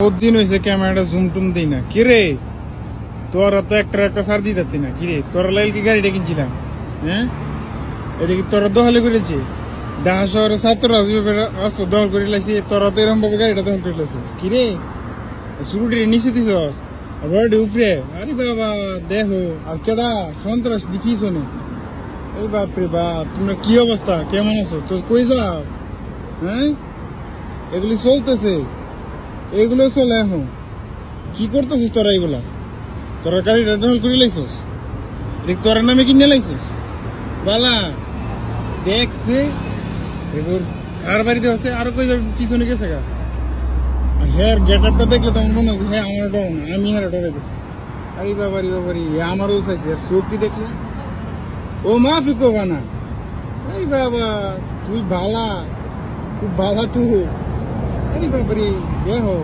বহুত দিন হয়েছে ক্যামেরাটা জুম টুম দিই না। কিরে তোরা তো একটা সার দিয়ে যাচ্ছি না। কিরে তোরা লাইল কি গাড়িটা কিনছিলাম? হ্যাঁ, এটা কি তোরা দখলে করেছে? ঢাকা শহরের ছাত্ররা যেভাবে রাস্তা দখল করে লাইছে, তোরা তো এরকম ভাবে গাড়িটা দখল করে লাইছিস। কিরে শুরুটি নিচে দিছস, আবার উপরে। আরে বাবা দেখো, আর কেডা সন্ত্রাস দেখিস নে। এই বাপরে বাপ, তোমরা কি অবস্থা, কেমন আছো? তো কই যাও? হ্যাঁ, এগুলি চলতেছে, এগুলো চলে এখন। কি করতেছিস তোরা এগুলা? তোরা গাড়িটা দখল করে লাইছিস, তোর নামে কিনে লাইছিস বালা। দেখছে এবার আর বাড়িতে হচ্ছে, আরো কই যাবে পিছনে গেছে গা। আর হ্যাঁ গেট আপটা দেখলে তখন মনে হচ্ছে হ্যাঁ আমার ডর না, আমি হ্যাঁ ডরাইতেছি। আরে বাবারি বাবারি, আমারও চাইছে। আর চোখটি দেখলে ও মাফি কোবা না। এই বাবা তুই ভালা, খুব ভালা তুই। আরে বাবারি দেখো